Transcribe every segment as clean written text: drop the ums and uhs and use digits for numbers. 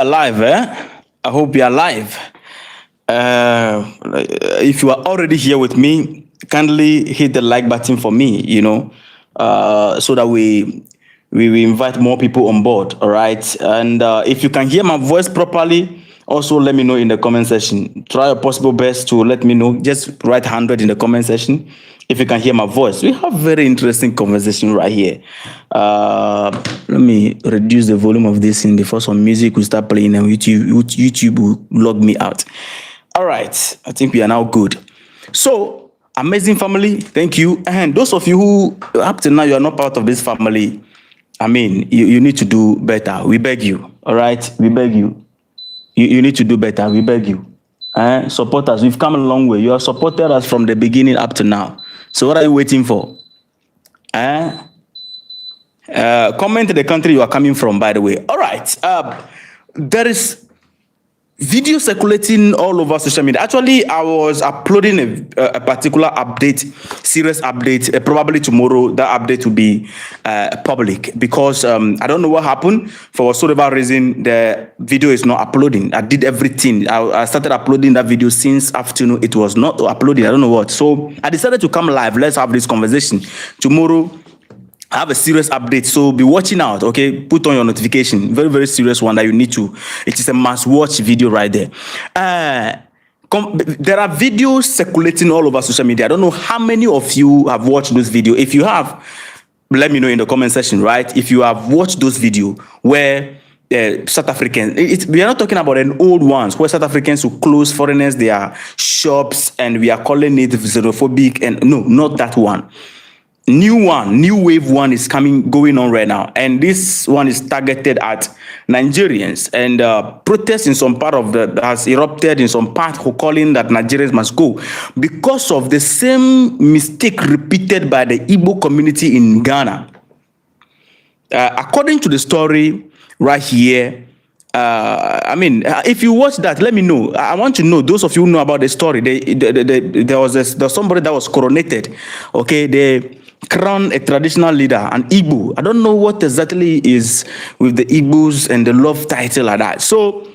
Alive, eh? I hope you're alive. If you are already here with me, kindly hit the like button for me, so that we invite more people on board, all right? And if you can hear my voice properly, also let me know in the comment section. Try your possible best to let me know. Just write 100 in the comment section if you can hear my voice. We have very interesting conversation right here. Let me reduce the volume of this thing before some music will start playing and YouTube will log me out. All right, I think we are now good. So, amazing family, thank you. And those of you who up to now you are not part of this family, I mean, you need to do better. We beg you. All right, we beg you. You need to do better. We beg you. Support us. We've come a long way. You have supported us from the beginning up to now. So what are you waiting for? Comment the country you are coming from, by the way. All right. There is video circulating all over social media. Actually, I was uploading a particular update, serious update. Probably tomorrow, that update will be public because I don't know what happened. For whatsoever reason, the video is not uploading. I did everything. I started uploading that video since afternoon. It was not uploading. I don't know what. So I decided to come live. Let's have this conversation. Tomorrow, I have a serious update, so be watching out, okay? Put on your notification. Very, very serious one that you need to. It is a must-watch video right there. There are videos circulating all over social media. I don't know how many of you have watched those videos. If you have, let me know in the comment section, right? If you have watched those videos where South Africans, we are not talking about an old ones where South Africans who close foreigners their shops and we are calling it xenophobic, and no, not that one. New wave one is going on right now, and this one is targeted at Nigerians, and protests in some part of has erupted in some part who calling that Nigerians must go because of the same mistake repeated by the Igbo community in Ghana. According to the story right here, I mean, if you watch that, let me know. I want to know, those of you who know about the story. There was somebody that was coronated. Okay, they crowned a traditional leader, an Igbo. I don't know what exactly is with the Igbos and the love title like that. So,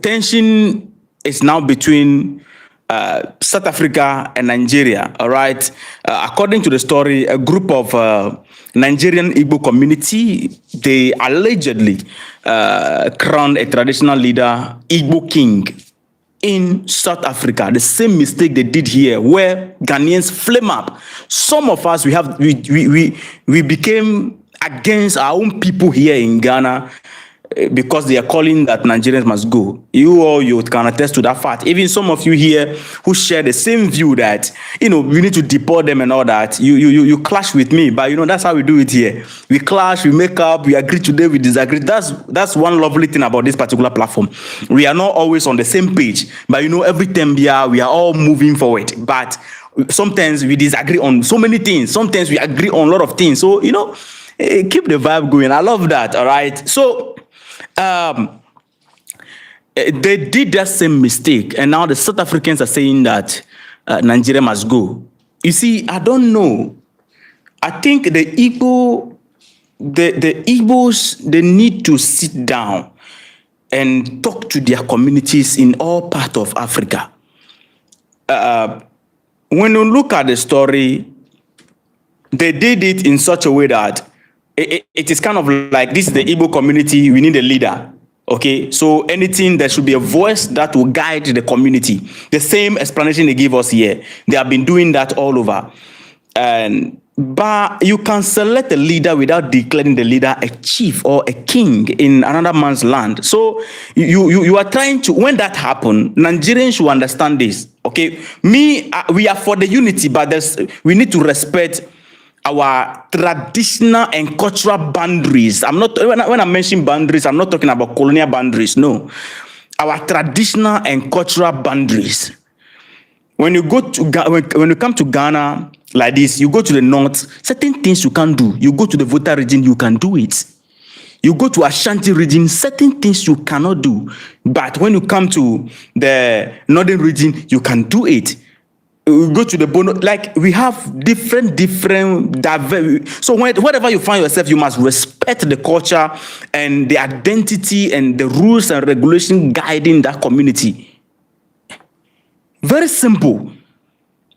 tension is now between South Africa and Nigeria. All right. According to the story, a group of Nigerian Igbo community, they allegedly crowned a traditional leader, Igbo King, in South Africa. The same mistake they did here, where Ghanaians flame up. Some of us, we became against our own people here in Ghana because they are calling that Nigerians must go. You can attest to that fact. Even some of you here who share the same view that, we need to deport them and all that, you clash with me. But, that's how we do it here. We clash, we make up, we agree today, we disagree. That's one lovely thing about this particular platform. We are not always on the same page. But, every time we are all moving forward. But sometimes we disagree on so many things. Sometimes we agree on a lot of things. So, keep the vibe going. I love that, all right? So, they did that same mistake, and now the South Africans are saying that Nigeria must go. You see, I don't know. I think the Igbos, they need to sit down and talk to their communities in all parts of Africa. When you look at the story, they did it in such a way that it is kind of like, this is the Igbo community, we need a leader. Okay, so anything, there should be a voice that will guide the community. The same explanation they give us here. They have been doing that all over. But you can select a leader without declaring the leader a chief or a king in another man's land. So you are trying to, when that happens, Nigerians should understand this. Okay, we are for the unity, but we need to respect our traditional and cultural boundaries. When I mention boundaries, I'm not talking about colonial boundaries. No, our traditional and cultural boundaries. When you go to when you come to Ghana like this, you go to the north, certain things you can't do. You go to the Volta region, you can do it. You go to Ashanti region, certain things you cannot do. But when you come to the northern region, you can do it. we go to the bonus. Like we have different, so wherever you find yourself, you must respect the culture and the identity and the rules and regulation guiding that community. Very simple.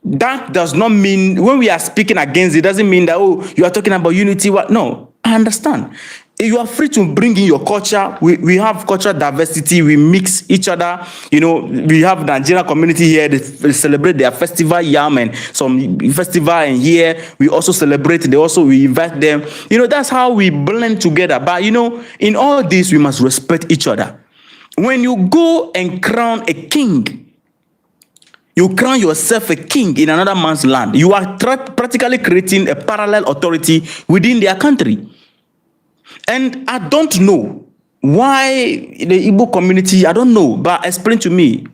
That does not mean, when we are speaking against it, doesn't mean that, oh, you are talking about unity. What? No, I understand. You are free to bring in your culture. We have cultural diversity. We mix each other. You know, we have Nigerian community here. They celebrate their festival, yam, and some festival. And here we also celebrate. We invite them. You know, that's how we blend together. But you know, in all this, we must respect each other. When you go and crown a king, you crown yourself a king in another man's land. You are practically creating a parallel authority within their country. And I don't know why the Igbo community, I don't know, but explain to me.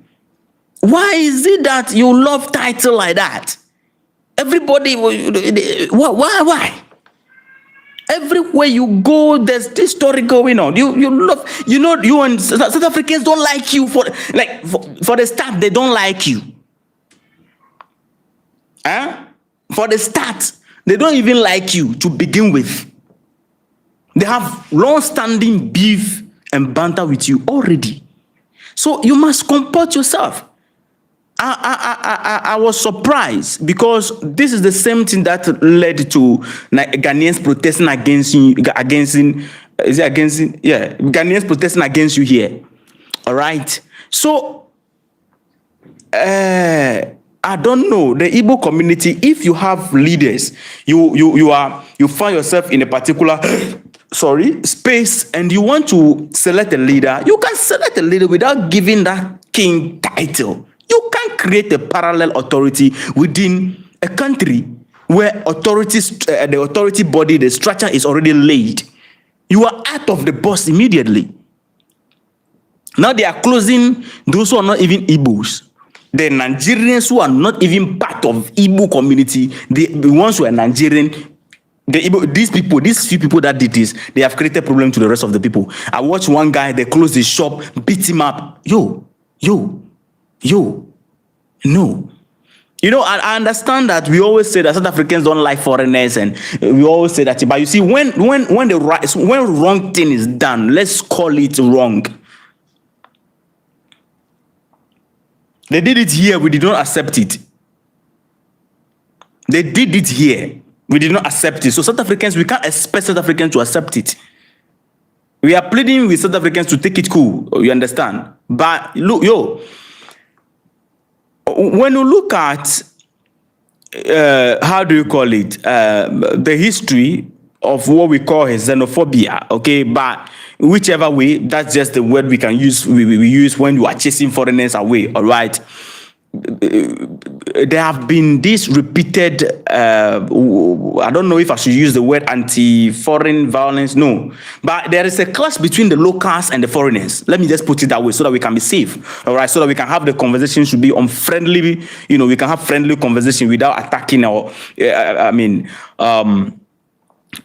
Why is it that you love title like that? Everybody, why? Everywhere you go, there's this story going on. You love, you know, you and South Africans don't like you for the start, they don't like you. For the start, they don't even like you to begin with. They have long-standing beef and banter with you already. So you must comport yourself. I was surprised because this is the same thing that led to Ghanaians protesting Ghanaians protesting against you here. All right. So I don't know, the Igbo community, if you have leaders, you find yourself in a particular space and you want to select a leader, you can select a leader without giving that king title. You can create a parallel authority within a country where the authority body, the structure is already laid. You are out of the box immediately. Now they are closing those who are not even Igbos. The Nigerians who are not even part of Igbo community, the ones who are Nigerian, these few people that did this, they have created problem to the rest of the people. I watched one guy, they closed his shop, beat him up. No. You know, I understand that we always say that South Africans don't like foreigners, and we always say that. But you see, when wrong thing is done, let's call it wrong. They did it here, we did not accept it. They did it here, we did not accept it. So South Africans, we can't expect South Africans to accept it. We are pleading with South Africans to take it cool, you understand? But look, when you look at, how do you call it, the history of what we call xenophobia, okay? But whichever way, that's just the word we can use, we use when you are chasing foreigners away, all right? There have been this repeated, I don't know if I should use the word anti-foreign violence, no. But there is a clash between the locals and the foreigners. Let me just put it that way so that we can be safe, all right? So that we can have the conversation should be on friendly, you know, we can have friendly conversation without attacking or,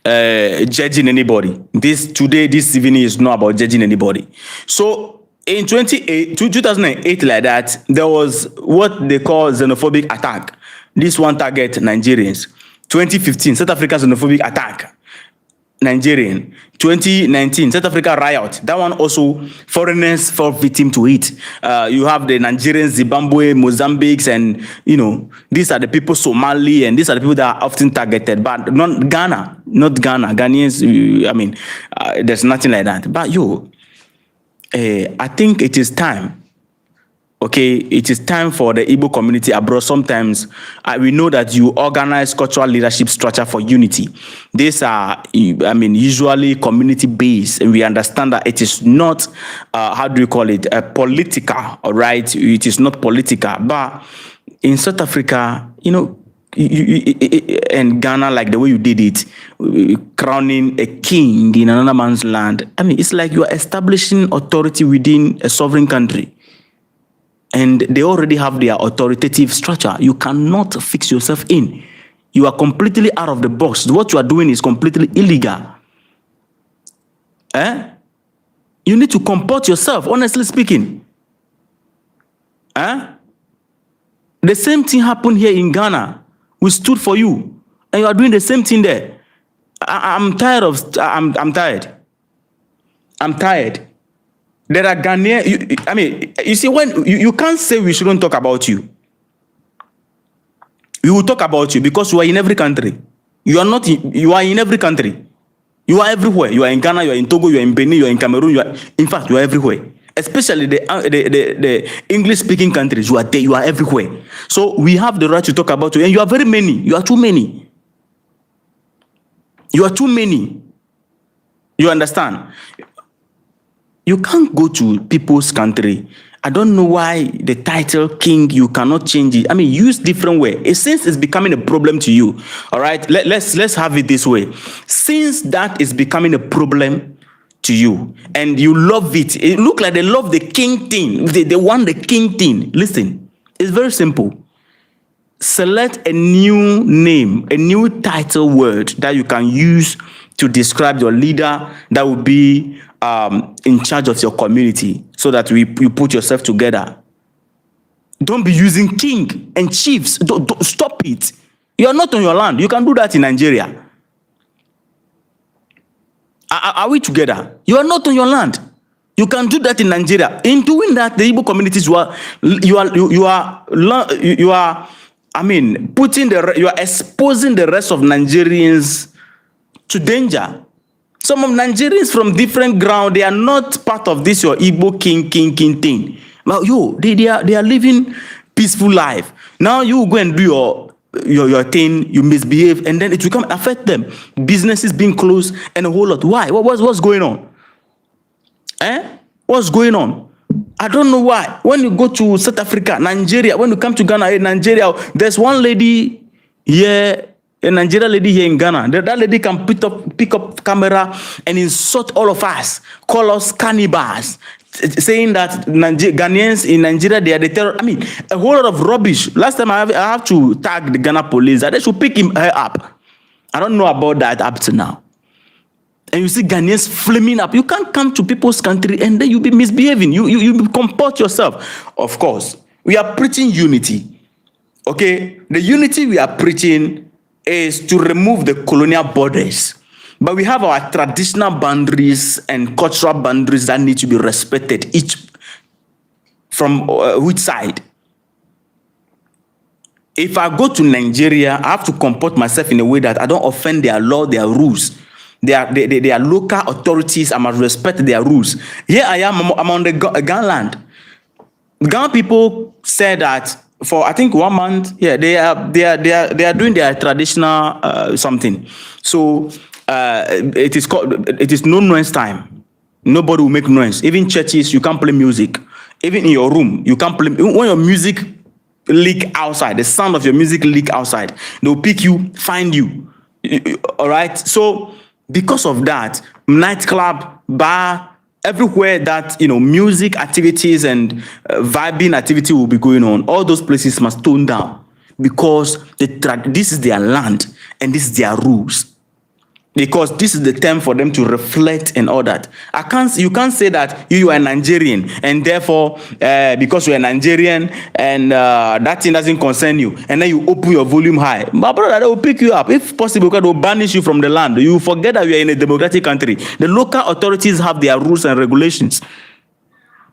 judging anybody. This evening is not about judging anybody. So in 2008, like that, there was what they call xenophobic attack. This one target Nigerians. 2015, South Africa xenophobic attack, Nigerian. 2019, South Africa riot. That one also, foreigners fall victim to it. You have the Nigerians, Zimbabwe, Mozambique, and you know, these are the people, Somali, and these are the people that are often targeted, but not Ghana. Ghanaians, I mean, there's nothing like that. But I think it is time. Okay, it is time for the Igbo community abroad. Sometimes we know that you organize cultural leadership structure for unity. These are, I mean, usually community based, and we understand that it is not, how do you call it, political, all right? It is not political, but in South Africa, you know, and Ghana, like the way you did it, crowning a king in another man's land. I mean, it's like you are establishing authority within a sovereign country. And they already have their authoritative structure. You cannot fix yourself in. You are completely out of the box. What you are doing is completely illegal. You need to comport yourself, honestly speaking. The same thing happened here in Ghana. We stood for you, and you are doing the same thing there. I'm tired of. I'm tired. I'm tired. There are Ghanaian. I mean, you see, when you can't say we shouldn't talk about you. We will talk about you because you are in every country. You are not. You are in every country. You are everywhere. You are in Ghana. You are in Togo. You are in Benin. You are in Cameroon. In fact, you are everywhere. Especially the English-speaking countries. You are there. You are everywhere. So we have the right to talk about you. And you are very many. You are too many. You are too many. You understand? You can't go to people's country. I don't know why the title king, you cannot change it. I mean, use different way. Since it's becoming a problem to you, all right, let's have it this way. Since that is becoming a problem to you and you love it, it looks like they love the king thing. They want the king thing. Listen, it's very simple. Select a new name, a new title word that you can use to describe your leader that will be in charge of your community, so that you put yourself together. Don't be using king and chiefs. Don't stop it. You are not on your land. You can do that in Nigeria. Are we together? You are not on your land. You can do that in Nigeria. In doing that, the Igbo communities I mean, you are exposing the rest of Nigerians to danger. Some of Nigerians from different ground, they are not part of this your Igbo king thing. But they are living peaceful life. Now you go and do your thing, you misbehave, and then it will come affect them. Businesses being closed and a whole lot. Why? What's going on? What's going on? I don't know why. When you go to South Africa, Nigeria, when you come to Ghana, Nigeria, there's one lady here, a Nigerian lady here in Ghana. That lady can pick up camera and insult all of us, call us cannibals, saying that Ghanaians in Nigeria, they are the terror. I mean, a whole lot of rubbish. Last time I have to tag the Ghana police that they should pick her up. I don't know about that up to now. And you see Ghanaians flaming up. You can't come to people's country and then you be misbehaving. You comport yourself. Of course, we are preaching unity. Okay, the unity we are preaching is to remove the colonial borders. But we have our traditional boundaries and cultural boundaries that need to be respected, each from which side. If I go to Nigeria, I have to comport myself in a way that I don't offend their law, their rules. They are local authorities. I must respect their rules. Here I am, I'm on the Ghana land. Ghana people said that for I think 1 month, yeah, they are doing their traditional something. So it is no noise time. Nobody will make noise. Even churches, you can't play music. Even in your room, you can't play. When your music leak outside, the sound of your music leak outside, they'll pick you, find you. All right. So because of that, nightclub, bar, everywhere that music activities and vibing activity will be going on, all those places must tone down because this is their land and this is their rules. Because this is the time for them to reflect and all that. You can't say that you are a Nigerian and therefore because you are a Nigerian and that thing doesn't concern you, and then you open your volume high. My brother, they will pick you up. If possible, they will banish you from the land. You forget that you are in a democratic country. The local authorities have their rules and regulations.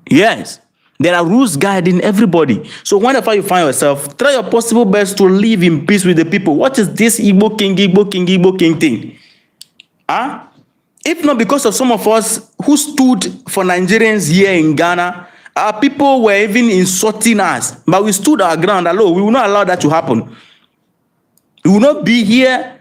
Yes. There are rules guiding everybody. So whenever you find yourself, try your possible best to live in peace with the people. What is this Igbo King thing? If not because of some of us who stood for Nigerians here in Ghana, our people were even insulting us, but we stood our ground alone. We will not allow that to happen. We will not be here,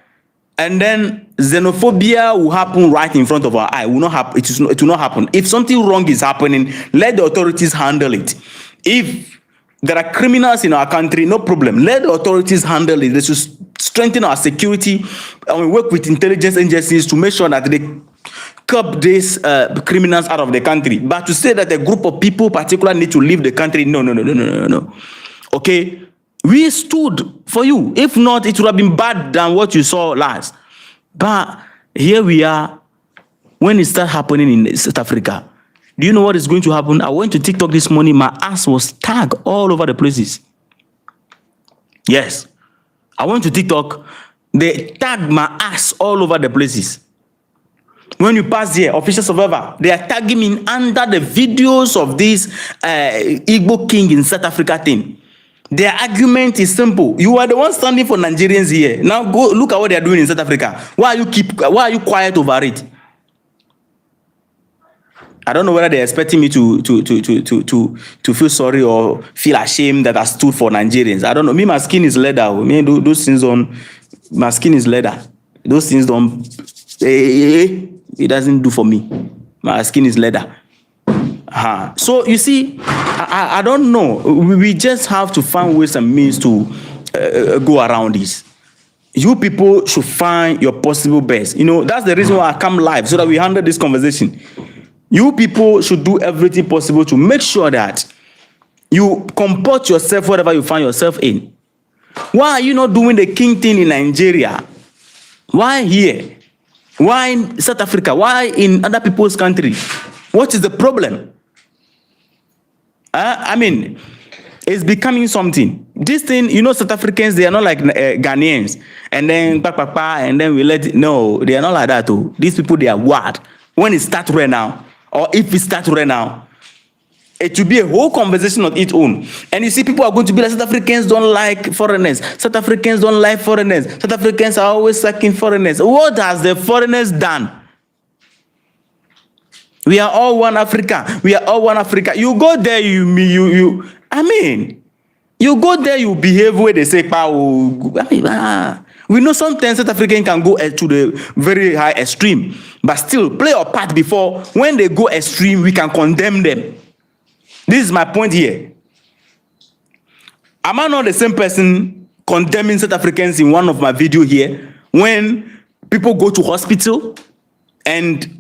and then xenophobia will happen right in front of our eye. It will not happen. It will not happen. If something wrong is happening, let the authorities handle it. If there are criminals in our country, no problem. Let the authorities handle it. They should strengthen our security, and we work with intelligence agencies to make sure that they curb these criminals out of the country. But to say that a group of people particularly need to leave the country, no. Okay? We stood for you. If not, it would have been bad than what you saw last. But here we are. When it started happening in South Africa, do you know what is going to happen? I went to TikTok this morning. My ass was tagged all over the places. Yes. I went to TikTok. They tag my ass all over the places. When you pass here, official survivor, they are tagging me under the videos of this Igbo King in South Africa thing. Their argument is simple. You are the one standing for Nigerians here. Now go look at what they are doing in South Africa. Why are you quiet over it? I don't know whether they're expecting me to feel sorry or feel ashamed that I stood for Nigerians. I don't know. Me, my skin is leather. Me, those things don't. My skin is leather. Those things don't. It doesn't do for me. My skin is leather. So you see, I don't know. We just have to find ways and means to go around this. You people should find your possible best. You know, that's the reason why I come live, so that we handle this conversation. You people should do everything possible to make sure that you comport yourself wherever you find yourself in. Why are you not doing the king thing in Nigeria? Why here? Why in South Africa? Why in other people's country? What is the problem? I mean, it's becoming something. This thing, you know, South Africans, they are not like Ghanaians. And then, and then we let it. No, they are not like that too. These people, they are wild. When it starts right now, or if it starts right now, it will be a whole conversation on its own. And you see, people are going to be like, South Africans don't like foreigners. South Africans don't like foreigners. South Africans are always sucking foreigners. What has the foreigners done? We are all one Africa. We are all one Africa. You go there, you go there, you behave where they say, we know sometimes South African can go to the very high extreme, but still play our part before when they go extreme, we can condemn them. This is my point here. Am I not the same person condemning South Africans in one of my videos here when people go to hospital and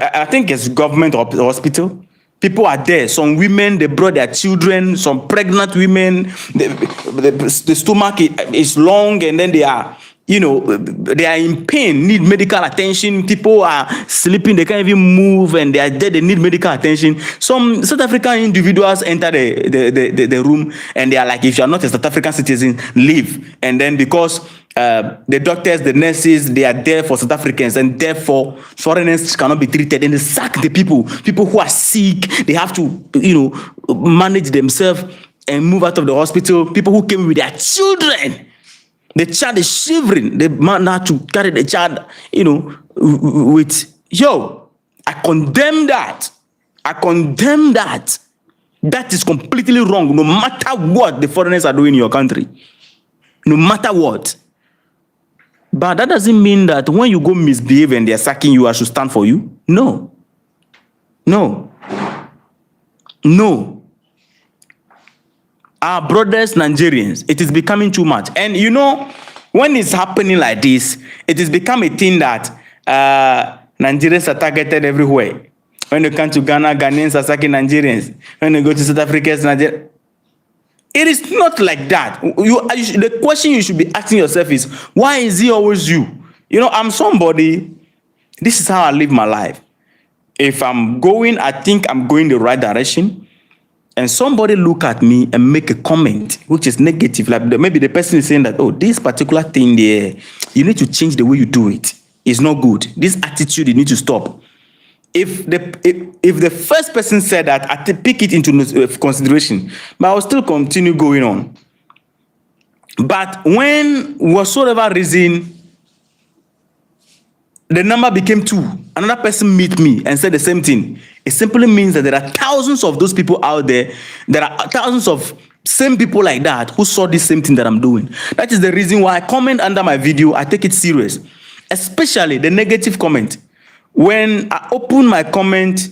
I think it's government hospital. People are there. Some women, they brought their children. Some pregnant women, the stomach is long, and then they are, you know, they are in pain, need medical attention. People are sleeping, they can't even move, and they are dead, they need medical attention. Some South African individuals enter the room, and they are like, if you are not a South African citizen, leave. And then because the doctors, the nurses, they are there for South Africans, and therefore foreigners cannot be treated, and they sack the people who are sick. They have to, you know, manage themselves and move out of the hospital. People who came with their children. The child is shivering. The man had to carry the child, you know, with, I condemn that. I condemn that. That is completely wrong, no matter what the foreigners are doing in your country. No matter what. But that doesn't mean that when you go misbehave and they're sacking you, I should stand for you. No. No. No. Our brothers, Nigerians, it is becoming too much. And you know, when it's happening like this, it has become a thing that Nigerians are targeted everywhere. When you come to Ghana, Ghanaians are attacking Nigerians. When you go to South Africa, it's Nigerians. It is not like that. The question you should be asking yourself is, why is it always you? You know, I'm somebody, this is how I live my life. If I'm going, I think I'm going the right direction, and somebody look at me and make a comment which is negative, like maybe the person is saying that, oh, this particular thing there, you need to change the way you do it. It's not good. This attitude, you need to stop. If the first person said that, I take it into consideration, but I will still continue going on. But when, whatsoever reason, the number became 2, another person meet me and said the same thing, it simply means that there are thousands of those people out there. There are thousands of same people like that who saw the same thing that I'm doing. That is the reason why I comment under my video. I take it serious, especially the negative comment. When I open my comment,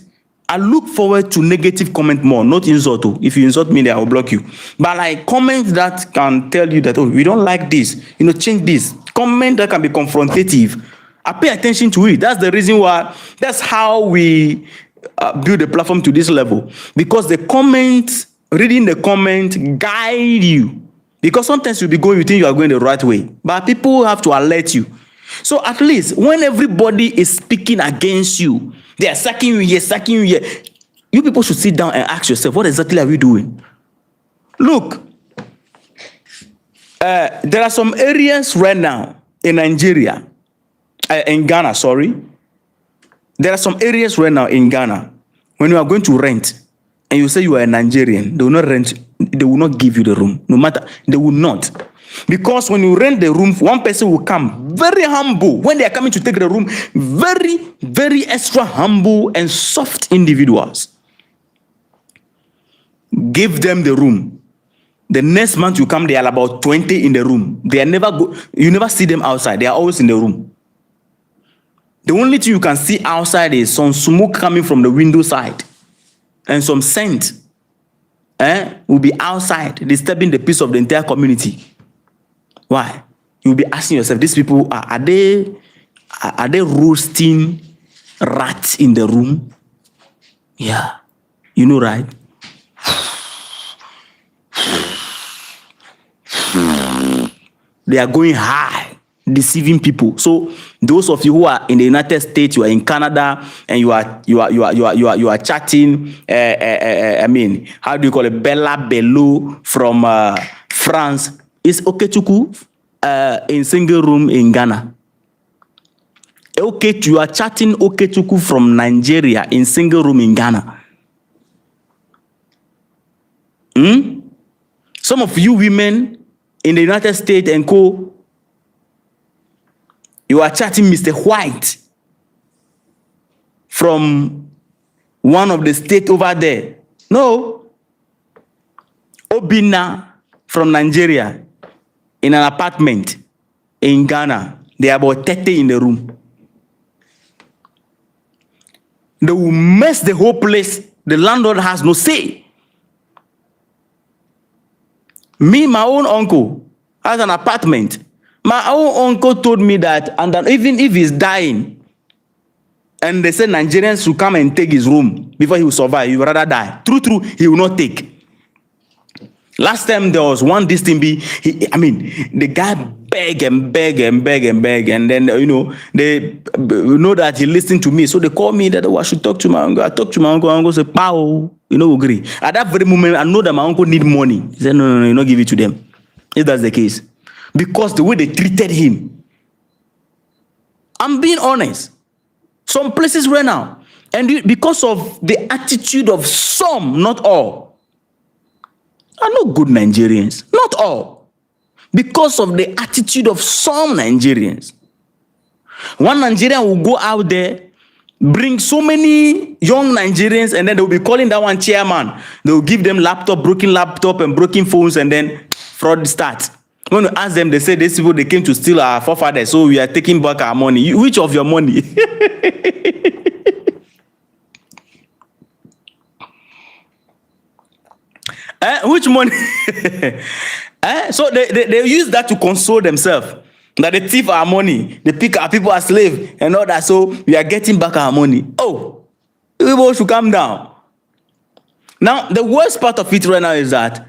I look forward to negative comment more, not insult. If you insult me, then I will block you. But like comment that can tell you that, oh, we don't like this, you know, change this. Comment that can be confrontative. I pay attention to it. That's the reason why, that's how we build the platform to this level. Because the comments, reading the comment guide you. Because sometimes you'll be going, you think you are going the right way. But people have to alert you. So at least when everybody is speaking against you, they are sacking you here, sacking you here, you people should sit down and ask yourself, what exactly are we doing? Look, There are some areas right now in Nigeria, in Ghana, sorry. There are some areas right now in Ghana, when you are going to rent, and you say you are a Nigerian, they will not rent, they will not give you the room, no matter, they will not. Because when you rent the room, one person will come, very humble. When they are coming to take the room, very, very extra humble and soft individuals. Give them the room. The next month you come, they are about 20 in the room. They are never go, you never see them outside. They are always in the room. The only thing you can see outside is some smoke coming from the window side. And some scent will be outside, disturbing the peace of the entire community. Why? You'll be asking yourself, these people, are they roasting rats in the room? Yeah. You know, right? They are going high, deceiving people. So those of you who are in the United States, you are in Canada, and you are chatting. I mean, how do you call it? Bella Bello from France. Is Okechuku in single room in Ghana? Okay, you are chatting Okechuku from Nigeria in single room in Ghana. Some of you women in the United States and co, you are chatting Mr. White from one of the states over there. No. Obina from Nigeria in an apartment in Ghana. They are about 30 in the room. They will mess the whole place. The landlord has no say. Me, my own uncle, has an apartment. My own uncle told me that, and that even if he's dying, and they said Nigerians will come and take his room before he will survive, he will rather die. True, he will not take. Last time there was one this thing the guy beg, and then they know that he listened to me, so they call me that I should talk to my uncle. I talk to my uncle. My uncle said, "Pow, agree." At that very moment, I know that my uncle need money. He said, "No, you not give it to them." If that's the case, because the way they treated him, I'm being honest. Some places right now, and because of the attitude of some, not all, are not good Nigerians. Not all. Because of the attitude of some Nigerians. One Nigerian will go out there, bring so many young Nigerians, and then they will be calling that one chairman. They will give them broken laptop and broken phones, and then fraud starts. When you ask them, they say, these people, they came to steal our forefathers, so we are taking back our money. Which of your money? Which money? So they use that to console themselves. That they thief our money, they pick our people as slaves and all that, so we are getting back our money. Oh, people should calm down. Now, the worst part of it right now is that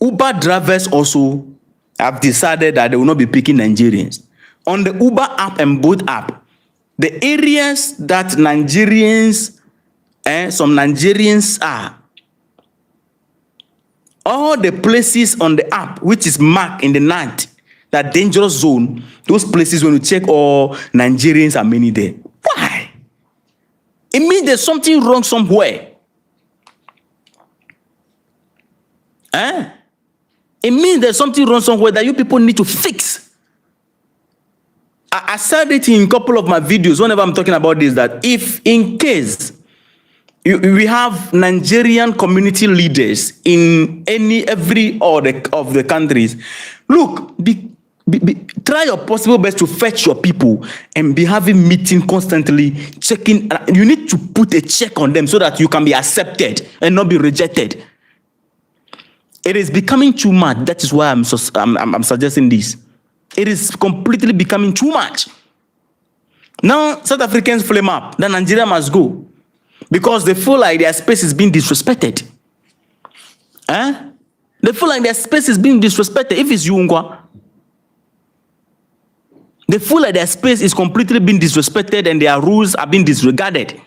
Uber drivers also have decided that they will not be picking Nigerians. On the Uber app and Bolt app, the areas that Nigerians, some Nigerians are, all the places on the app, which is marked in the night, that dangerous zone, those places when you check, all Nigerians are many there. Why? It means there's something wrong somewhere. It means there's something wrong somewhere that you people need to fix. I said it in a couple of my videos whenever I'm talking about this, that if in case we have Nigerian community leaders in every of the countries, look, try your possible best to fetch your people and be having meetings constantly, checking. You need to put a check on them so that you can be accepted and not be rejected. It is becoming too much. That is why I'm suggesting this. It is completely becoming too much. Now South Africans flame up. Then Nigeria must go. Because they feel like their space is being disrespected. They feel like their space is being disrespected. If it's Yungwa, they feel like their space is completely being disrespected and their rules are being disregarded.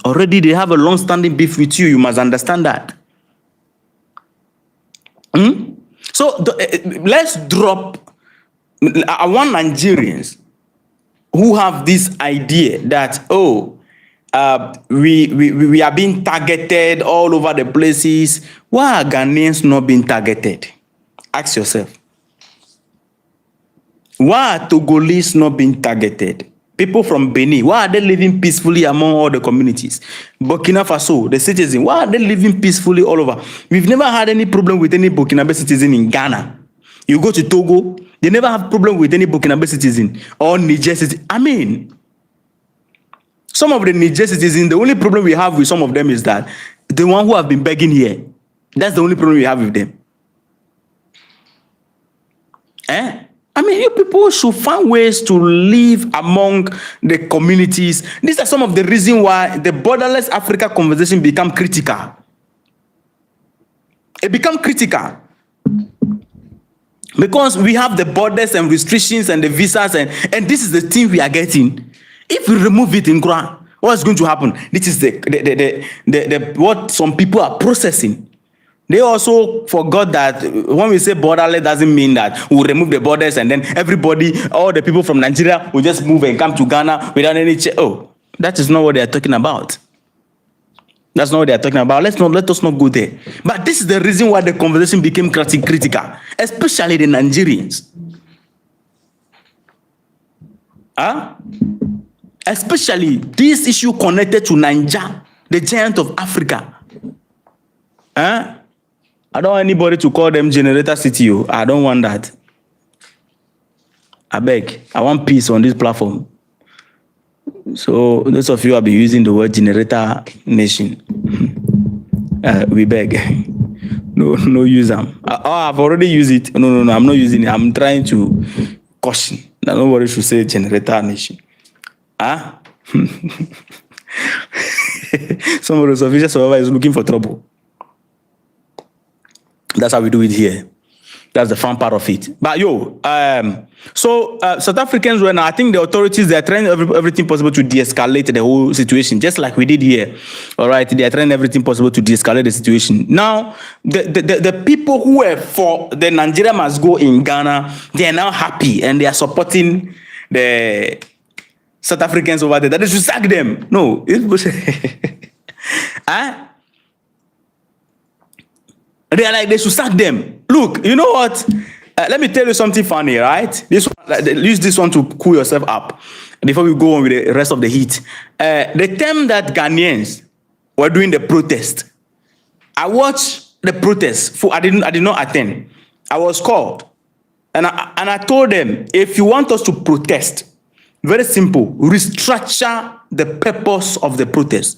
Already they have a long-standing beef with you. You must understand that. So let's drop. I want Nigerians who have this idea that, oh, we are being targeted all over the places. Why are Ghanaians not being targeted? Ask yourself. Why are Togolese not being targeted? People from Benin, why are they living peacefully among all the communities? Burkina Faso, the citizens, why are they living peacefully all over? We've never had any problem with any Burkinabe citizen in Ghana. You go to Togo, they never have problem with any Burkinabe citizen or Niger citizen. I mean, some of the Niger citizens, the only problem we have with some of them is that the one who have been begging here, that's the only problem we have with them. I mean, you people should find ways to live among the communities. These are some of the reasons why the borderless Africa conversation become critical. It become critical. Because we have the borders and restrictions and the visas, and this is the thing we are getting. If we remove it in Quran, what's going to happen? This is the what some people are processing. They also forgot that when we say borderless doesn't mean that we'll remove the borders and then everybody, all the people from Nigeria will just move and come to Ghana without any Oh, that is not what they are talking about. That's not what they are talking about. Let us not go there. But this is the reason why the conversation became critical, especially the Nigerians. Especially this issue connected to Niger, the giant of Africa. I don't want anybody to call them generator city. I don't want that. I beg. I want peace on this platform. So those of you have been using the word generator nation. We beg. No use them. I've already used it. No, I'm not using it. I'm trying to caution that nobody should say generator nation. Some of those official survivor is looking for trouble. That's how we do it here. That's the fun part of it. But South Africans, when I think the authorities, they're trying everything possible to de-escalate the whole situation, just like we did here. All right, they're trying everything possible to de-escalate the situation. Now, the people who were for the Nigeria must go in Ghana, they are now happy and they are supporting the South Africans over there. That they should sack them. No, it's they are like, they should sack them. Look, you know what? Let me tell you something funny, right? Use this one to cool yourself up before we go on with the rest of the heat. The time that Ghanaians were doing the protest, I watched the protest. I did not attend. I was called, and I told them, if you want us to protest, very simple, restructure the purpose of the protest.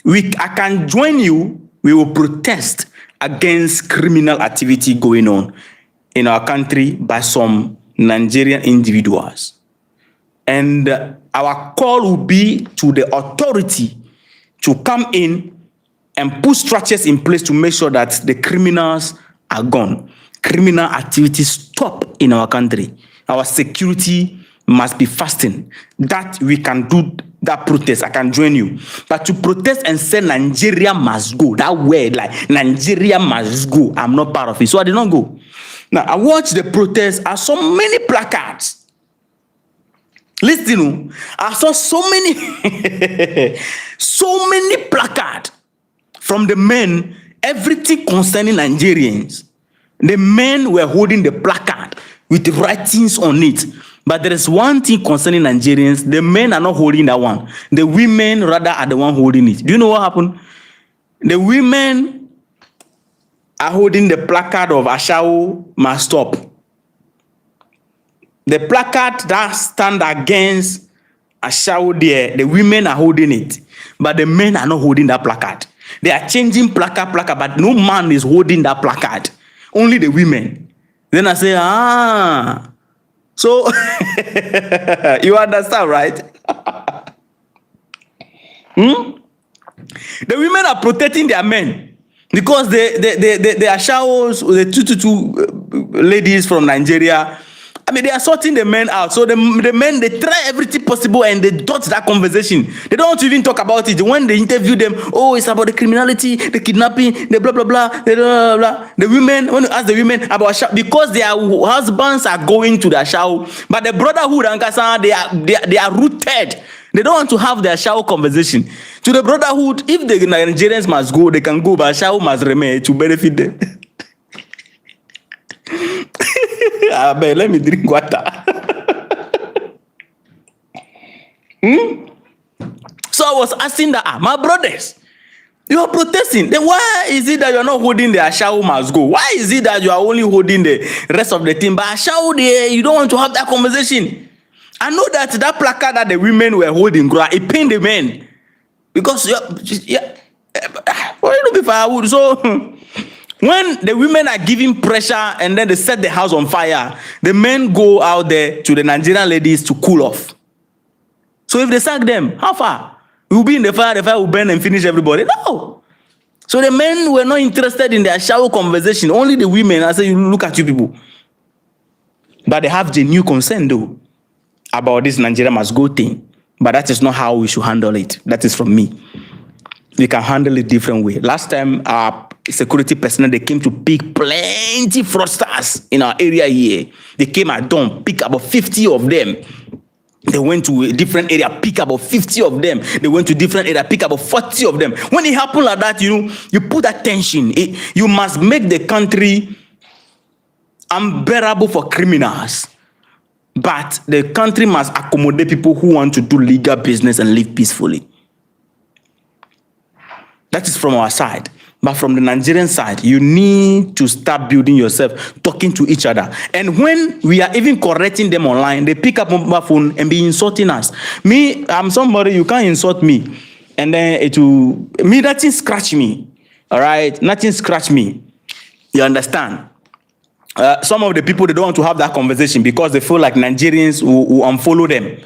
I can join you. We will protest against criminal activity going on in our country by some Nigerian individuals. And our call will be to the authority to come in and put structures in place to make sure that the criminals are gone. Criminal activities stop in our country. Our security must be fastened. That we can do that protest. I can join you. But to protest and say Nigeria must go, that word, like Nigeria must go, I'm not part of it. So I did not go. Now, I watched the protest. I saw many placards. Listen, I saw so many, so many placards from the men, everything concerning Nigerians. The men were holding the placard with writings on it. But there is one thing concerning Nigerians. The men are not holding that one. The women rather are the one holding it. Do you know what happened? The women are holding the placard of Ashao must stop. The placard that stand against Ashao there, the women are holding it. But the men are not holding that placard. They are changing placard, but no man is holding that placard. Only the women. Then I say, so, you understand, right? The women are protecting their men because they are showers, the 222 ladies from Nigeria I mean, they are sorting the men out. So the men, they try everything possible and they dodge that conversation. They don't want to even talk about it. When they interview them, oh, it's about the criminality, the kidnapping, the blah, blah, blah, the blah, blah, blah. The women, when you ask the women about shower, because their husbands are going to their shower, but the brotherhood and Kasa, they are rooted. They don't want to have their shower conversation. To the brotherhood, if the Nigerians must go, they can go, but shower must remain to benefit them. Let me drink water. So I was asking that, my brothers, you are protesting. Then why is it that you are not holding the Ashau must go? Why is it that you are only holding the rest of the team? But Ashau, you don't want to have that conversation. I know that placard that the women were holding, it pained the men. Because, so when the women are giving pressure and then they set the house on fire, the men go out there to the Nigerian ladies to cool off. So if they sack them, how far? We will be in the fire will burn and finish everybody. No. So the men were not interested in their shower conversation. Only the women. I say, look at you people. But they have genuine concern though about this Nigeria must go thing. But that is not how we should handle it. That is from me. We can handle it different way. Last time, our security personnel, they came to pick plenty fraudsters in our area here. They came at dawn, pick about 50 of them. They went to a different area, pick about 50 of them. They went to different area, pick about 40 of them. When it happens like that, you put attention. You must make the country unbearable for criminals. But the country must accommodate people who want to do legal business and live peacefully. That is from our side. But from the Nigerian side, you need to start building yourself, talking to each other. And when we are even correcting them online, they pick up my phone and be insulting us. Me, I'm somebody, you can't insult me. And then nothing scratch me. All right? Nothing scratch me. You understand? Some of the people, they don't want to have that conversation because they feel like Nigerians will unfollow them.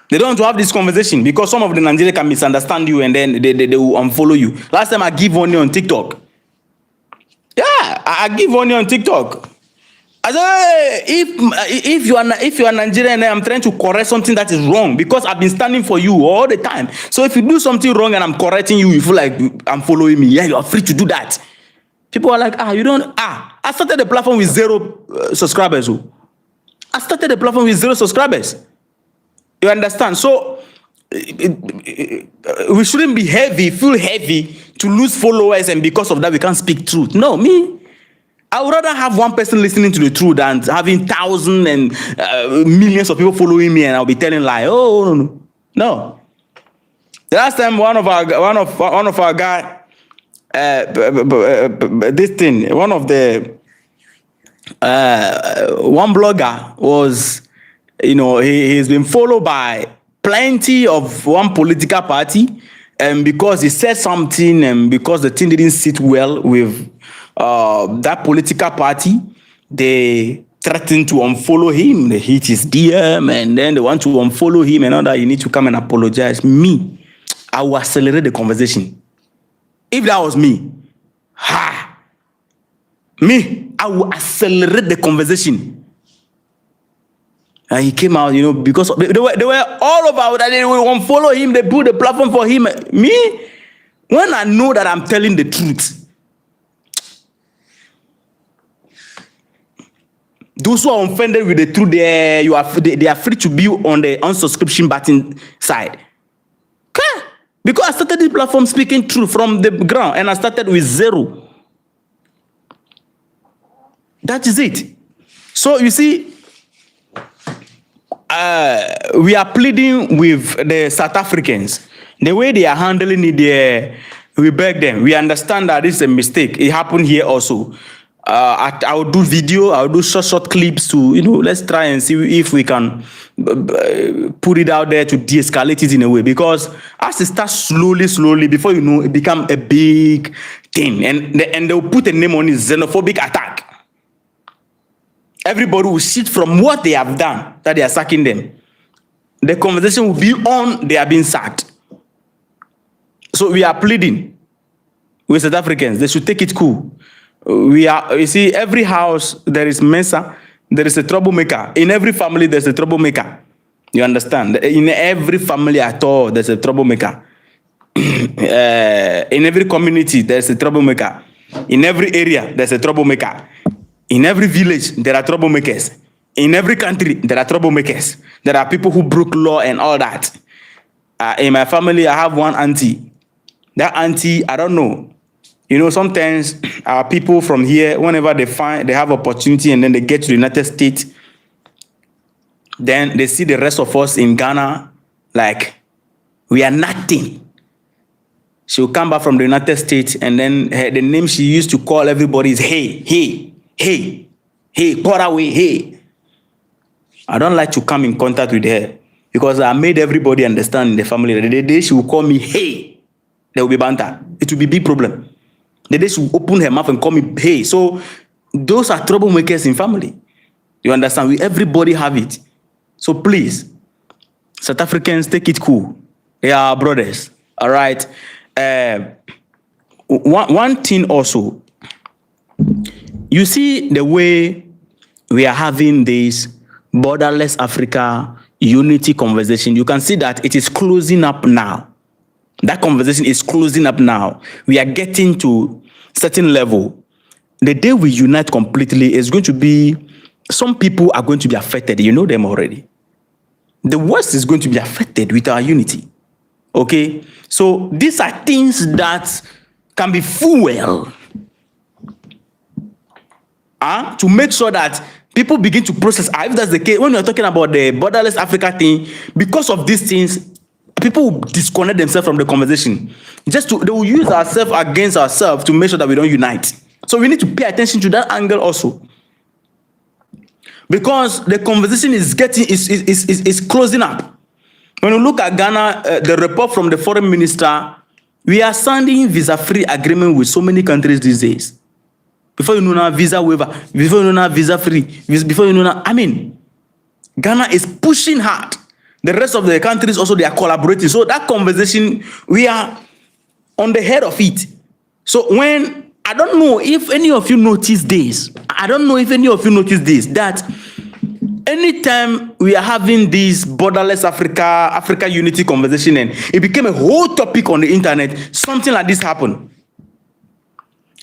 They don't want to have this conversation because some of the Nigerians can misunderstand you and then they will unfollow you. Last time I give one on TikTok. Yeah, I give one on TikTok. I said, if you are Nigerian, I'm trying to correct something that is wrong because I've been standing for you all the time. So if you do something wrong and I'm correcting you, you feel like I'm following me. Yeah, you are free to do that. People are like, you don't. I started the platform with 0 subscribers. I started the platform with 0 subscribers. You understand? So we shouldn't be feel heavy to lose followers, and because of that we can't speak truth. No, I would rather have one person listening to the truth than having thousands and millions of people following me, and I'll be telling lies. Oh no. The last time one of our guy, this thing, one of the one blogger was. He's been followed by plenty of one political party, and because he said something and because the thing didn't sit well with that political party, they threatened to unfollow him. They hit his DM and then they want to unfollow him and all that. You need to come and apologize. Me, I will accelerate the conversation. If that was me, I will accelerate the conversation. And he came out, because they were all about that. They won't follow him. They put the platform for him. Me, when I know that I'm telling the truth, those who are offended with the truth, they are free to be on the unsubscription button side. Okay? Because I started this platform speaking truth from the ground, and I started with 0. That is it. So you see, we are pleading with the South Africans. The way they are handling it, we beg them. We understand that this is a mistake. It happened here also. I will do video. I will do short clips to, let's try and see if we can put it out there to de-escalate it in a way. Because as it starts slowly, before you know, it becomes a big thing. And they'll put a name on it, xenophobic attack. Everybody will sit from what they have done, that they are sacking them. The conversation will be on they are being sacked. So we are pleading with South Africans. They should take it cool. You see, every house there is Mesa, there is a troublemaker. In every family, there's a troublemaker. You understand? In every family at all, there's a troublemaker. In every community, there's a troublemaker. In every area, there's a troublemaker. In every village, there are troublemakers. In every country, there are troublemakers. There are people who broke law and all that. In my family, I have one auntie. That auntie, I don't know. You know, sometimes our people from here, whenever they have opportunity and then they get to the United States, then they see the rest of us in Ghana like we are nothing. She'll come back from the United States and then the name she used to call everybody is hey, hey, hey, hey, pour away, hey. I don't like to come in contact with her because I made everybody understand in the family that the day she will call me hey, there will be banter. It will be a big problem. The day she will open her mouth and call me hey. So those are troublemakers in family. You understand? Everybody have it. So please, South Africans, take it cool. They are our brothers. All right. One thing also, you see the way we are having this borderless Africa unity conversation, you can see that it is closing up now. That conversation is closing up now. We are getting to certain level. The day we unite completely is going to be, some people are going to be affected. You know them already. The West is going to be affected with our unity. Okay? So these are things that can be fuel to make sure that people begin to process. If that's the case, when you're talking about the borderless Africa thing, because of these things, people will disconnect themselves from the conversation. They will use ourselves against ourselves to make sure that we don't unite. So we need to pay attention to that angle also. Because the conversation is closing up. When you look at Ghana, the report from the foreign minister, we are signing visa-free agreement with so many countries these days. Before you know now, visa waiver. Before you know now, visa-free. Before you know now, I mean, Ghana is pushing hard. The rest of the countries also, they are collaborating. So that conversation, we are on the head of it. So when, I don't know if any of you notice this. That anytime we are having this borderless Africa unity conversation, and it became a whole topic on the internet, something like this happened.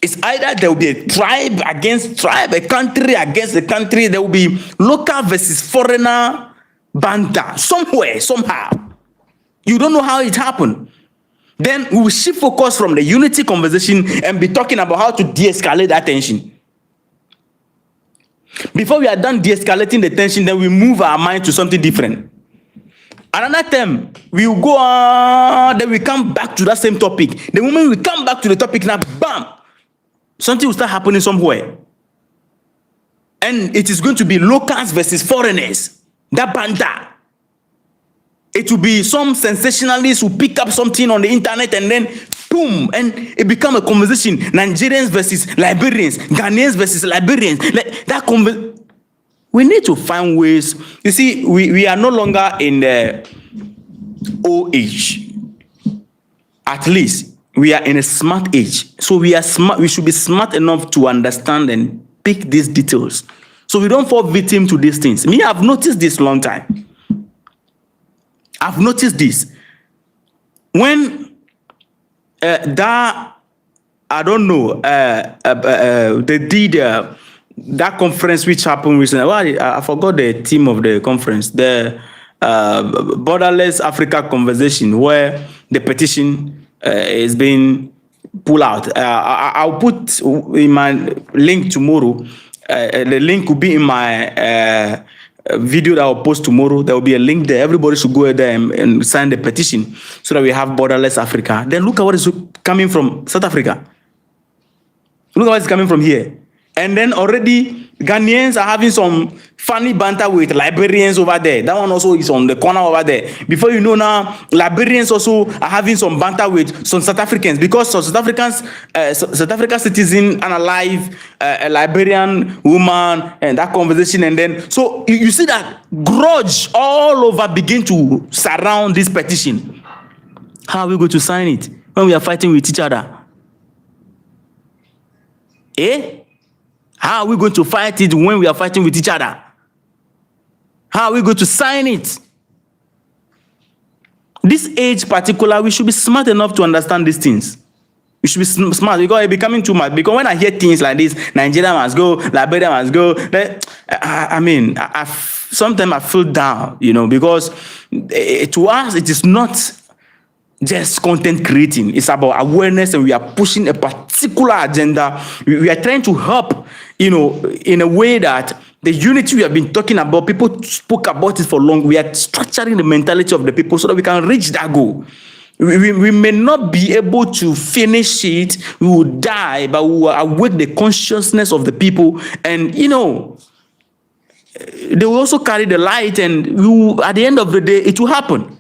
It's either there will be a tribe against tribe, a country against a country. There will be local versus foreigner banter somewhere, somehow. You don't know how it happened. Then we will shift focus from the unity conversation and be talking about how to de-escalate that tension. Before we are done de-escalating the tension, then we move our mind to something different. Another time, we will go on, then we come back to that same topic. The moment we come back to the topic now, bam! Something will start happening somewhere. And it is going to be locals versus foreigners. That banter. It will be some sensationalists who pick up something on the internet and then boom, and it become a conversation. Nigerians versus Liberians, Ghanaians versus Liberians. Like that we need to find ways. You see, we are no longer in the old age. At least we are in a smart age. So we are smart. We should be smart enough to understand and pick these details, so we don't fall victim to these things. Me, I've noticed this long time. I've noticed this. When I don't know, they did that conference which happened recently. Well, I forgot the theme of the conference. The borderless Africa conversation, where the petition is being pulled out. I'll put in my link tomorrow. The link will be in my video that I'll post tomorrow. There will be a link there. Everybody should go there and sign the petition so that we have borderless Africa. Then look at what is coming from South Africa. Look at what is coming from here. And then already Ghanaians are having some funny banter with Liberians over there. That one also is on the corner over there. Before you know now, Liberians also are having some banter with some South Africans, because some South African citizen analyze a Liberian woman and that conversation. And then, so you see that grudge all over begin to surround this petition. How are we going to sign it when we are fighting with each other? Eh? How are we going to fight it when we are fighting with each other? How are we going to sign it? This age particular, we should be smart enough to understand these things. We should be smart because it's becoming too much. Because when I hear things like this, Nigeria must go, Liberia must go. Sometimes I feel down, because to us it is not just content creating. It's about awareness, and we are pushing a particular agenda. We are trying to help, in a way that the unity we have been talking about, people spoke about it for long. We are structuring the mentality of the people so that we can reach that goal. We may not be able to finish it, we will die, but we will awake the consciousness of the people, and they will also carry the light, and at the end of the day, it will happen.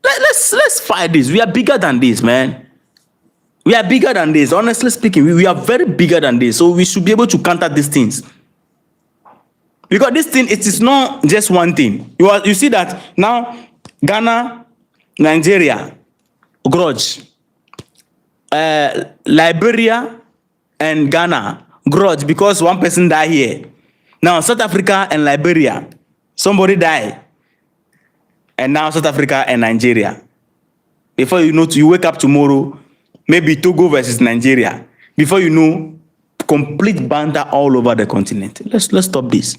Let's fight this. We are bigger than this, man. We are bigger than this. Honestly speaking, we are very bigger than this. So we should be able to counter these things. Because this thing, it is not just one thing. You see that now, Ghana, Nigeria, grudge. Liberia and Ghana, grudge, because one person died here. Now, South Africa and Liberia, somebody died. And now South Africa and Nigeria. Before you know, you wake up tomorrow, maybe Togo versus Nigeria. Before you know, complete banter all over the continent. Let's stop this.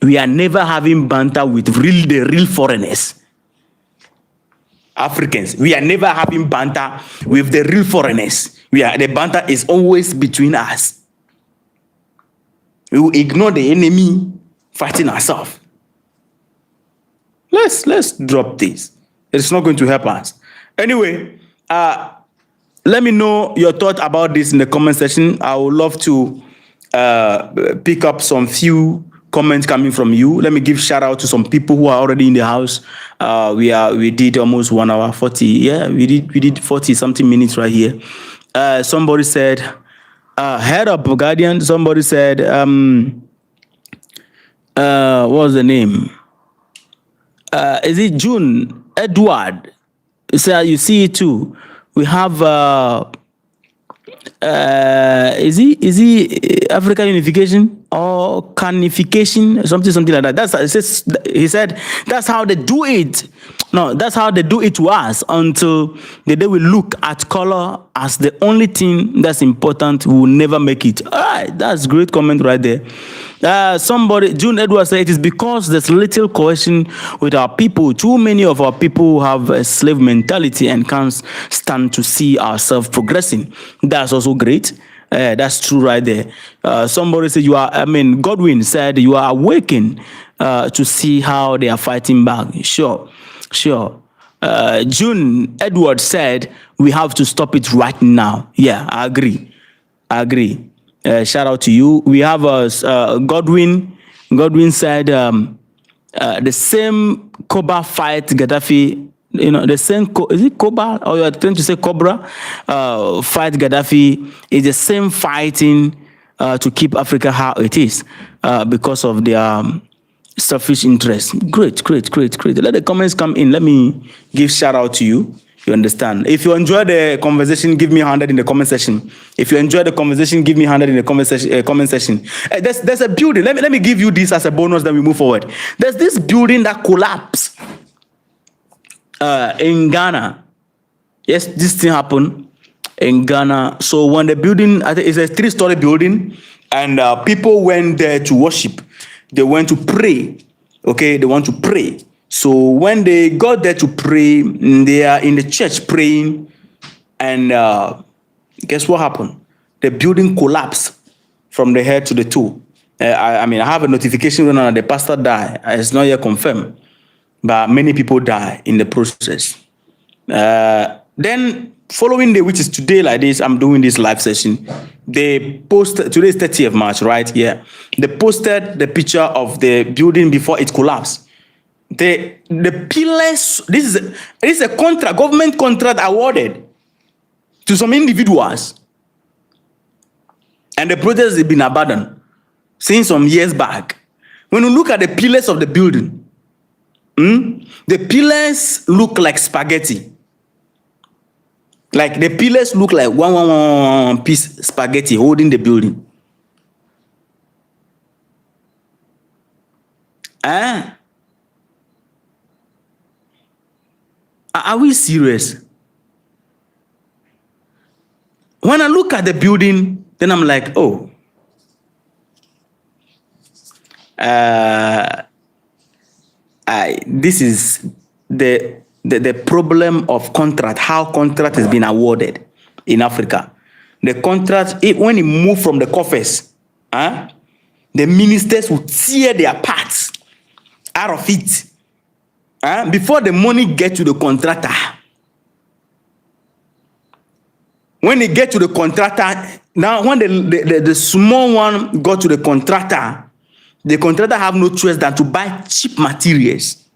We are never having banter with the real foreigners. Africans, we are never having banter with the real foreigners. The banter is always between us. We will ignore the enemy fighting ourselves. Let's drop this. It's not going to help us. Anyway, let me know your thought about this in the comment section. I would love to pick up some few comments coming from you. Let me give shout out to some people who are already in the house. We did almost 1 hour 40. Yeah, we did 40 something minutes right here. Somebody said, head up Guardian. Somebody said, what was the name? Is it June Edward? So you see it too. We have is he African unification or canification, something like that. He said that's how they do it. No, that's how they do it to us until the day we look at color as the only thing that's important. We will never make it. All right, that's great comment right there. Somebody, June Edwards said, it is because there's little cohesion with our people. Too many of our people have a slave mentality and can't stand to see ourselves progressing. That's also great. That's true right there. Somebody said, Godwin said, you are awakened to see how they are fighting back. Sure. June Edwards said, we have to stop it right now. Yeah, I agree. Shout out to you. We have Godwin. Godwin said the same Cobra fight Gaddafi. The same is it Cobra or you are trying to say Cobra fight Gaddafi is the same fighting to keep Africa how it is because of their selfish interest. Great. Let the comments come in. Let me give shout out to you. You understand? If you enjoy the conversation, give me 100 in the comment section. If you enjoy the conversation, give me 100 in the comment section. There's a building. Let me give you this as a bonus, then we move forward. There's this building that collapsed in Ghana. Yes, this thing happened in Ghana. So when the building, I think it's a 3-story building, and people went there to worship. They went to pray. Okay, they want to pray. So when they got there to pray, they are in the church praying, and guess what happened? The building collapsed from the head to the toe. I have a notification going on that the pastor died. It's not yet confirmed, but many people die in the process. Then following day, which is today like this, I'm doing this live session. They posted, today is 30th of March, right? Yeah. They posted the picture of the building before it collapsed. The pillars, this is a contract, government contract awarded to some individuals. And the project has been abandoned since some years back. When you look at the pillars of the building, the pillars look like spaghetti. Like the pillars look like one piece spaghetti holding the building. Ah, are we serious? When I look at the building, then I'm like, oh, this is the problem of contract, how contract has been awarded in Africa. The contract, when it moved from the coffers, the ministers will tear their parts out of it before the money gets to the contractor. When it gets to the contractor, now when the small one got to the contractor have no choice than to buy cheap materials,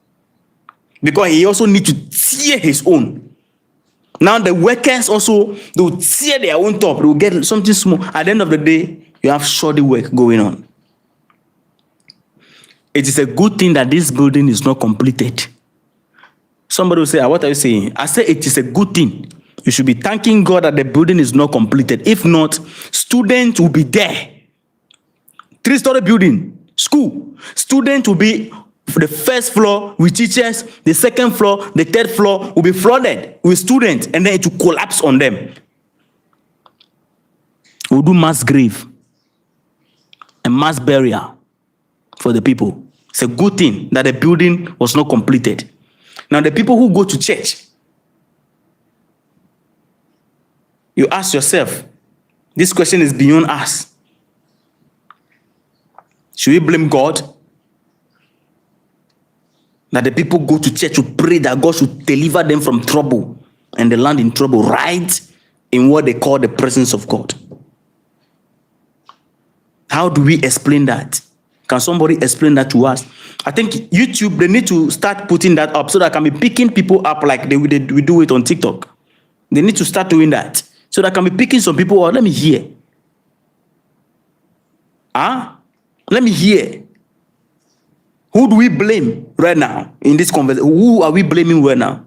because he also need to tear his own. Now the workers also, they will tear their own top. They will get something small. At the end of the day, you have shoddy work going on. It is a good thing that this building is not completed. Somebody will say, what are you saying? I say it is a good thing. You should be thanking God that the building is not completed. If not, students will be there. 3-story building, school. Students will be the first floor with teachers. The second floor, the third floor will be flooded with students, and then it will collapse on them. We'll do mass grave and mass burial for the people. It's a good thing that the building was not completed. Now, the people who go to church, you ask yourself, this question is beyond us. Should we blame God? That the people go to church to pray that God should deliver them from trouble, and they land in trouble right in what they call the presence of God. How do we explain that? Can somebody explain that to us? I think YouTube, they need to start putting that up so that I can be picking people up like we do it on TikTok. They need to start doing that so that I can be picking some people up. Let me hear. Let me hear. Who do we blame right now in this conversation? Who are we blaming right now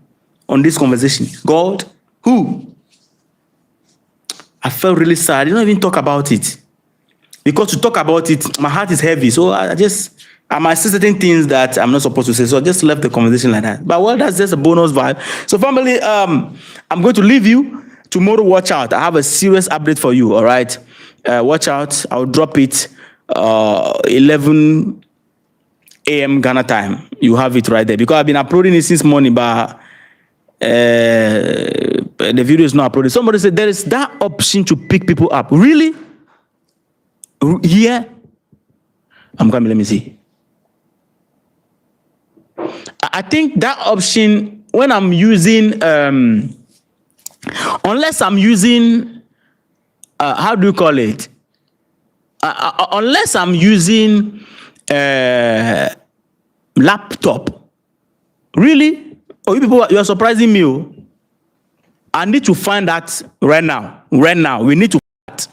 on this conversation? God? Who? I felt really sad. I didn't even talk about it. Because to talk about it, my heart is heavy. So I might say certain things that I'm not supposed to say. So I just left the conversation like that. But well, that's just a bonus vibe. So family, I'm going to leave you. Tomorrow, watch out. I have a serious update for you, all right? Watch out. I'll drop it 11 a.m. Ghana time. You have it right there. Because I've been uploading it since morning, but the video is not uploaded. Somebody said there is that option to pick people up. Really? Here? I'm coming, let me see. I think that option, when I'm using, unless I'm using, how do you call it? Unless I'm using laptop. Really? Oh, you people, you are surprising me. Oh. I need to find that right now. Right now, we need to find that.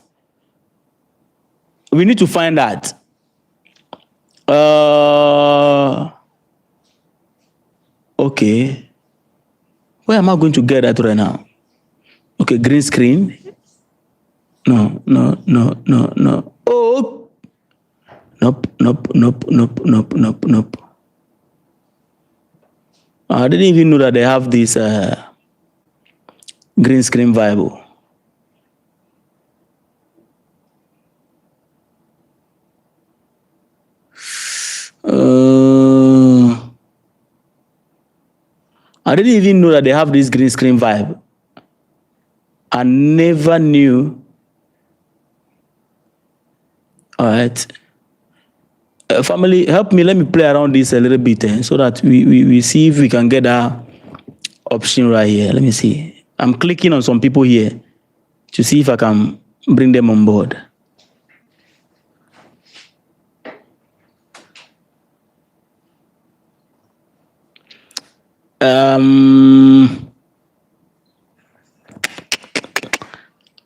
We need to find that. Okay. Where am I going to get that right now? Okay, green screen. No. Oh. Nope. I didn't even know that they have this green screen vibe. I didn't even know that they have this green screen vibe. I never knew. All right. Family, help me. Let me play around this a little bit so that we see if we can get that option right here. Let me see. I'm clicking on some people here to see if I can bring them on board.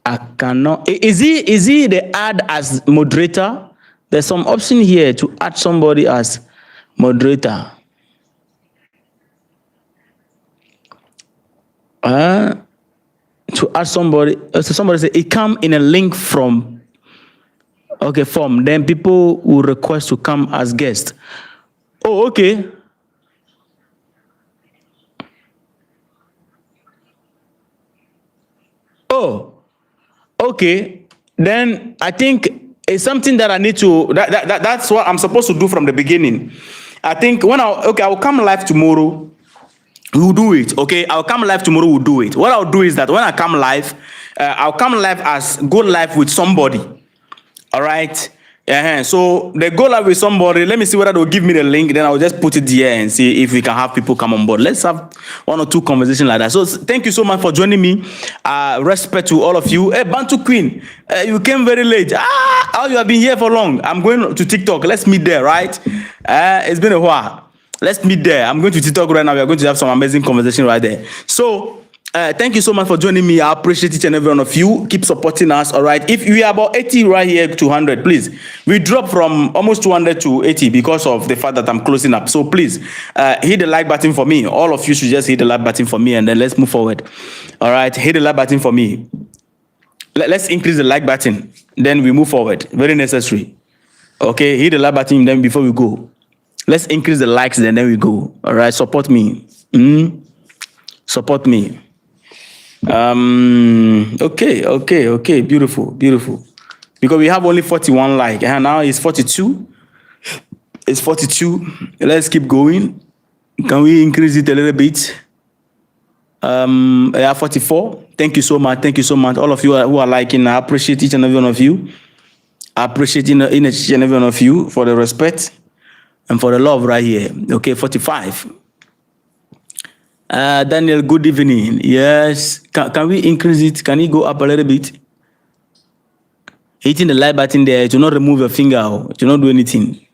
I cannot. Is he the add as moderator? There's some option here to add somebody as moderator. To to ask somebody. So somebody say it come in a link from form. Then people will request to come as guest. Oh, okay. Oh, okay. Then I think it's something that I need to. That's what I'm supposed to do from the beginning. I think when I'll come live tomorrow. We'll do it. Okay, I'll come live tomorrow. We'll do it. What I'll do is that when I come live, I'll come live as go live with somebody. All right. So they go live with somebody. Let me see whether they'll give me the link. Then I'll just put it here and see if we can have people come on board. Let's have one or two conversations like that. So thank you so much for joining me. Respect to all of you. Hey, Bantu Queen, you came very late. How you have been here for long? I'm going to TikTok. Let's meet there, right? It's been a while. Let's meet there. I'm going to TikTok right now. We are going to have some amazing conversation right there. So thank you so much for joining me. I appreciate each and every one of you. Keep supporting us. All right. If we are about 80 right here to 100, please. We dropped from almost 200 to 80 because of the fact that I'm closing up. So please hit the like button for me. All of you should just hit the like button for me, and then let's move forward. All right. Hit the like button for me. Let's increase the like button. Then we move forward. Very necessary. Okay. Hit the like button then before we go. Let's increase the likes, and then we go. All right, support me. Support me. Okay. Beautiful. Because we have only 41 likes, and now it's 42. It's 42. Let's keep going. Can we increase it a little bit? 44. Thank you so much. All of you who are liking, I appreciate each and every one of you. I appreciate each and every one of you for the respect and for the love right here. Okay, 45. Daniel, good evening. Yes. Can we increase it? Can it go up a little bit? Hitting the like button there, do not remove your finger. Do not do anything.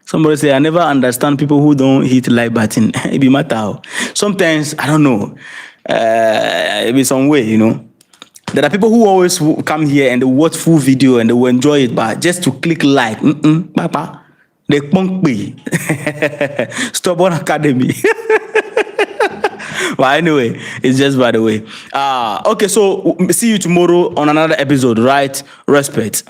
Somebody say, I never understand people who don't hit like button. It be matter. Sometimes, I don't know. It be some way, you know. There are people who always come here and they watch full video and they will enjoy it, but just to click like, papa. The punk me. Stubborn Academy. But anyway, it's just by the way. Okay, so see you tomorrow on another episode, right? Respect.